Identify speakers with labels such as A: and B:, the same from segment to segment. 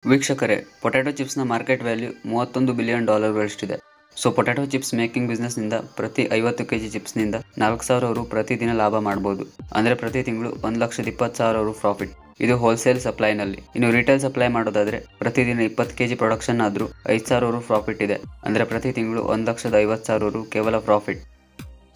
A: ವೀಕ್ಷಕರೇ, ಪೊಟ್ಯಾಟೊ ಚಿಪ್ಸ್ನ market value $31 billion ಗಳಷ್ಟಿದೆ. ಸೊ ಪೊಟ್ಯಾಟೊ ಚಿಪ್ಸ್ ಮೇಕಿಂಗ್ ಬಿಸ್ನೆಸ್ನಿಂದ ಪ್ರತಿ 50 kg ಚಿಪ್ಸ್ನಿಂದ 4,000 ರು ಪ್ರತಿದಿನ ಲಾಭ ಮಾಡ್ಬೋದು. ಅಂದರೆ ಪ್ರತಿ ತಿಂಗಳು 1,20,000 ರು ಪ್ರಾಫಿಟ್. ಇದು ಹೋಲ್ಸೇಲ್ ಸಪ್ಲೈನಲ್ಲಿ. ಇನ್ನು ರಿಟೇಲ್ ಸಪ್ಲೈ ಮಾಡೋದಾದ್ರೆ ಪ್ರತಿದಿನ 20 kg ಪ್ರೊಡಕ್ಷನ್ ಆದ್ರೂ 5,000 ರು ಪ್ರಾಫಿಟ್ ಇದೆ. ಅಂದರೆ ಪ್ರತಿ ತಿಂಗಳು 1,50,000 ರು ಕೇವಲ ಪ್ರಾಫಿಟ್.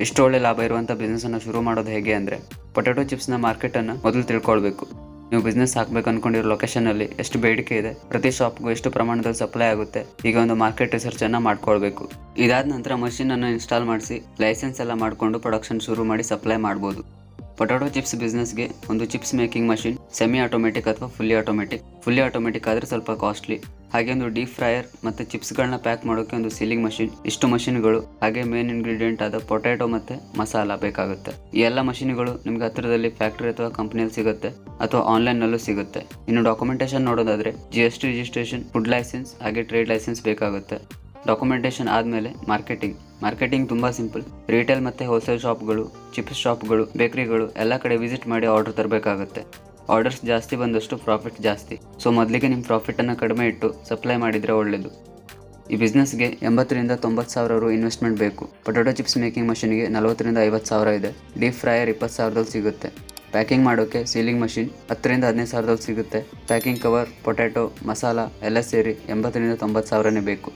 A: ಇಷ್ಟು ಒಳ್ಳೆ ಲಾಭ ಇರುವಂಥ ಬಿಸ್ನೆಸ್ಸನ್ನು ಶುರು ಮಾಡೋದು ಹೇಗೆ ಅಂದರೆ, ಪೊಟ್ಯಾಟೊ ಚಿಪ್ಸ್ನ ಮಾರ್ಕೆಟನ್ನು ಮೊದಲು ತಿಳ್ಕೊಳ್ಬೇಕು. ನೀವು ಬಿಸ್ನೆಸ್ ಹಾಕಬೇಕು ಅನ್ಕೊಂಡಿರೋ ಲೊಕೇಶನಲ್ಲಿ ಎಷ್ಟು ಬೇಡಿಕೆ ಇದೆ, ಪ್ರತಿ ಶಾಪ್ಗೂ ಎಷ್ಟು ಪ್ರಮಾಣದಲ್ಲಿ ಸಪ್ಲೈ ಆಗುತ್ತೆ, ಈಗ ಒಂದು ಮಾರ್ಕೆಟ್ ರಿಸರ್ಚನ್ನು ಮಾಡ್ಕೊಳ್ಬೇಕು. ಇದಾದ ನಂತರ ಮಷೀನನ್ನು ಇನ್ಸ್ಟಾಲ್ ಮಾಡಿಸಿ ಲೈಸೆನ್ಸ್ ಎಲ್ಲ ಮಾಡಿಕೊಂಡು ಪ್ರೊಡಕ್ಷನ್ ಶುರು ಮಾಡಿ ಸಪ್ಲೈ ಮಾಡ್ಬೋದು. ಪೊಟ್ಯಾಟೊ ಚಿಪ್ಸ್ ಬಿಸ್ನೆಸ್ಗೆ ಒಂದು chips making machine semi automatic ಅಥವಾ ಫುಲ್ಲಿ ಆಟೋಮೆಟಿಕ್ ಆದರೆ ಸ್ವಲ್ಪ ಕಾಸ್ಟ್ಲಿ. ಹಾಗೆ ಒಂದು ಡೀಪ್ ಫ್ರೈಯರ್ ಮತ್ತು ಚಿಪ್ಸ್ಗಳನ್ನ ಪ್ಯಾಕ್ ಮಾಡೋಕ್ಕೆ ಒಂದು ಸೀಲಿಂಗ್ ಮಷಿನ್, ಇಷ್ಟು ಮಷಿನ್ಗಳು, ಹಾಗೆ ಮೇನ್ ಇಂಗ್ರೀಡಿಯೆಂಟ್ ಆದ ಪೊಟ್ಯಾಟೊ ಮತ್ತು ಮಸಾಲ ಬೇಕಾಗುತ್ತೆ. ಈ ಎಲ್ಲ ಮಷಿನ್ಗಳು ನಿಮ್ಗೆ ಹತ್ತಿರದಲ್ಲಿ ಫ್ಯಾಕ್ಟ್ರಿ ಅಥವಾ ಕಂಪ್ನಿಯಲ್ಲಿ ಸಿಗುತ್ತೆ ಅಥವಾ ಆನ್ಲೈನ್ನಲ್ಲೂ ಸಿಗುತ್ತೆ. ಇನ್ನು ಡಾಕ್ಯುಮೆಂಟೇಶನ್ ನೋಡೋದಾದ್ರೆ GST ರಿಜಿಸ್ಟ್ರೇಷನ್, ಫುಡ್ ಲೈಸೆನ್ಸ್ ಹಾಗೆ ಟ್ರೇಡ್ ಲೈಸೆನ್ಸ್ ಬೇಕಾಗುತ್ತೆ. ಡಾಕ್ಯುಮೆಂಟೇಶನ್ ಆದಮೇಲೆ ಮಾರ್ಕೆಟಿಂಗ್ ತುಂಬ ಸಿಂಪಲ್. ರಿಟೇಲ್ ಮತ್ತು ಹೋಲ್ಸೇಲ್ ಶಾಪ್ಗಳು, ಚಿಪ್ಸ್ ಶಾಪ್ಗಳು, ಬೇಕರಿಗಳು ಎಲ್ಲ ಕಡೆ ವಿಸಿಟ್ ಮಾಡಿ ಆರ್ಡರ್ ತರಬೇಕಾಗುತ್ತೆ. ಆರ್ಡರ್ಸ್ ಜಾಸ್ತಿ ಬಂದಷ್ಟು ಪ್ರಾಫಿಟ್ ಜಾಸ್ತಿ. ಸೊ ಮೊದಲಿಗೆ ನಿಮ್ಮ ಪ್ರಾಫಿಟನ್ನು ಕಡಿಮೆ ಇಟ್ಟು ಸಪ್ಲೈ ಮಾಡಿದರೆ ಒಳ್ಳೆಯದು. ಈ ಬಿಸ್ನೆಸ್ಗೆ 80,000 ರಿಂದ 90,000 ರು ಇನ್ವೆಸ್ಟ್ಮೆಂಟ್ ಬೇಕು. ಪೊಟ್ಯಾಟೊ ಚಿಪ್ಸ್ ಮೇಕಿಂಗ್ ಮಷಿನ್ಗೆ 40,000 ರಿಂದ 50,000 ಇದೆ. ಡೀಪ್ ಫ್ರೈಯರ್ 20,000 ಸಿಗುತ್ತೆ. ಪ್ಯಾಕಿಂಗ್ ಮಾಡೋಕ್ಕೆ ಸೀಲಿಂಗ್ ಮಷಿನ್ 10,000 ರಿಂದ 15,000 ಸಿಗುತ್ತೆ. ಪ್ಯಾಕಿಂಗ್ ಕವರ್, ಪೊಟ್ಯಾಟೊ, ಮಸಾಲ ಎಲ್ಲ ಸೇರಿ 80,000 ರಿಂದ 90,000 ಬೇಕು.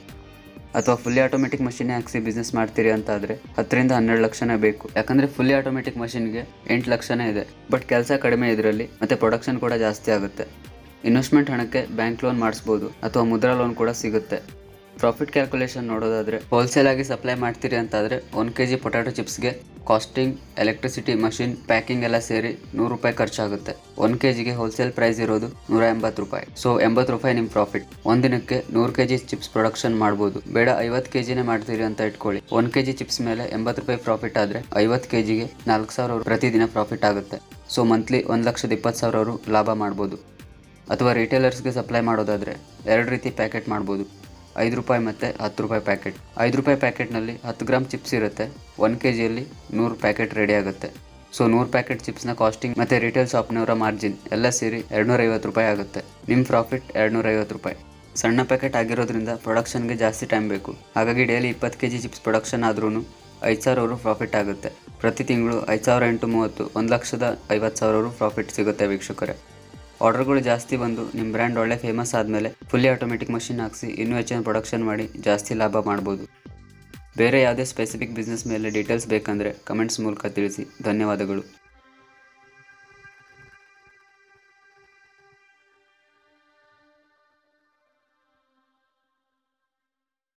A: ಅಥವಾ ಫುಲ್ಲಿ ಆಟೋಮೆಟಿಕ್ ಮಷಿನ್ನೇ ಹಾಕ್ಸಿ ಬಿಸ್ನೆಸ್ ಮಾಡ್ತೀರಿ ಅಂತ ಆದರೆ 10 ರಿಂದ 12 ಲಕ್ಷನೇ ಬೇಕು. ಯಾಕಂದರೆ ಫುಲ್ಲಿ ಆಟೋಮೆಟಿಕ್ ಮಷಿನ್ಗೆ 8 ಲಕ್ಷನೇ ಇದೆ. ಬಟ್ ಕೆಲಸ ಕಡಿಮೆ ಇದರಲ್ಲಿ ಮತ್ತು ಪ್ರೊಡಕ್ಷನ್ ಕೂಡ ಜಾಸ್ತಿ ಆಗುತ್ತೆ. ಇನ್ವೆಸ್ಟ್ಮೆಂಟ್ ಹಣಕ್ಕೆ ಬ್ಯಾಂಕ್ ಲೋನ್ ಮಾಡಿಸ್ಬೋದು ಅಥವಾ ಮುದ್ರಾ ಲೋನ್ ಕೂಡ ಸಿಗುತ್ತೆ. ಪ್ರಾಫಿಟ್ ಕ್ಯಾಲ್ಕುಲೇಷನ್ ನೋಡೋದಾದರೆ, ಹೋಲ್ಸೇಲ್ ಆಗಿ ಸಪ್ಲೈ ಮಾಡ್ತೀರಿ ಅಂತಾದರೆ 1 kg ಪೊಟ್ಯಾಟೊ ಚಿಪ್ಸ್ಗೆ ಕಾಸ್ಟಿಂಗ್, ಎಲೆಕ್ಟ್ರಿಸಿಟಿ, ಮಷಿನ್, ಪ್ಯಾಕಿಂಗ್ ಎಲ್ಲ ಸೇರಿ ₹100 ಖರ್ಚಾಗುತ್ತೆ. 1 kgಗೆ ಹೋಲ್ಸೇಲ್ ಪ್ರೈಸ್ ಇರೋದು ₹180. ಸೊ ₹80 ನಿಮ್ಮ ಪ್ರಾಫಿಟ್. ಒಂದಿನಕ್ಕೆ 100 kg ಚಿಪ್ಸ್ ಪ್ರೊಡಕ್ಷನ್ ಮಾಡ್ಬೋದು. ಬೇಡ 50 kgನೇ ಮಾಡ್ತೀರಿ ಅಂತ ಇಟ್ಕೊಳ್ಳಿ. 1 kg ಚಿಪ್ಸ್ ಮೇಲೆ ₹80 ಪ್ರಾಫಿಟ್ ಆದರೆ 50 kgಗೆ 4,000 ಪ್ರತಿದಿನ ಪ್ರಾಫಿಟ್ ಆಗುತ್ತೆ. ಸೊ ಮಂತ್ಲಿ 1,20,000 ರು ಲಾಭ ಮಾಡ್ಬೋದು. ಅಥವಾ ರಿಟೇಲರ್ಸ್ಗೆ ಸಪ್ಲೈ ಮಾಡೋದಾದರೆ 2 ರೀತಿ ಪ್ಯಾಕೆಟ್ ಮಾಡ್ಬೋದು. ₹5 ಮತ್ತು ₹10 ಪ್ಯಾಕೆಟ್. ₹5 ಪ್ಯಾಕೆಟ್ನಲ್ಲಿ 10 ಗ್ರಾಮ್ ಚಿಪ್ಸ್ ಇರುತ್ತೆ. 1 kgಯಲ್ಲಿ 100 ಪ್ಯಾಕೆಟ್ ರೆಡಿ ಆಗುತ್ತೆ. ಸೊ 100 ಪ್ಯಾಕೆಟ್ ಚಿಪ್ಸ್ನ ಕಾಸ್ಟಿಂಗ್ ಮತ್ತು ರಿಟೇಲ್ ಶಾಪ್ನವರ ಮಾರ್ಜಿನ್ ಎಲ್ಲ ಸೇರಿ ₹250 ಆಗುತ್ತೆ. ನಿಮ್ಮ ಪ್ರಾಫಿಟ್ ₹250. ಸಣ್ಣ ಪ್ಯಾಕೆಟ್ ಆಗಿರೋದ್ರಿಂದ ಪ್ರೊಡಕ್ಷನ್ಗೆ ಜಾಸ್ತಿ ಟೈಮ್ ಬೇಕು. ಹಾಗಾಗಿ ಡೈಲಿ 20 kg ಚಿಪ್ಸ್ ಪ್ರೊಡಕ್ಷನ್ ಆದ್ರೂ 5,000 ರು ಪ್ರಾಫಿಟ್ ಆಗುತ್ತೆ. ಪ್ರತಿ ತಿಂಗಳು 5,000 × 30 1,50,000 ರು ಪ್ರಾಫಿಟ್ ಸಿಗುತ್ತೆ ವೀಕ್ಷಕರೇ. ಆರ್ಡರ್ಗಳು ಜಾಸ್ತಿ ಬಂದು ನಿಮ್ಮ ಬ್ರ್ಯಾಂಡ್ ಒಳ್ಳೆ ಫೇಮಸ್ ಆದಮೇಲೆ ಫುಲ್ಲಿ ಆಟೋಮೆಟಿಕ್ ಮಷಿನ್ ಹಾಕ್ಸಿ ಇನ್ನೂ ಹೆಚ್ಚಿನ ಪ್ರೊಡಕ್ಷನ್ ಮಾಡಿ ಜಾಸ್ತಿ ಲಾಭ ಮಾಡ್ಬೋದು. ಬೇರೆ ಯಾವುದೇ ಸ್ಪೆಸಿಫಿಕ್ ಬಿಸ್ನೆಸ್ ಮೇಲೆ ಡೀಟೇಲ್ಸ್ ಬೇಕಂದರೆ ಕಮೆಂಟ್ಸ್ ಮೂಲಕ ತಿಳಿಸಿ. ಧನ್ಯವಾದಗಳು.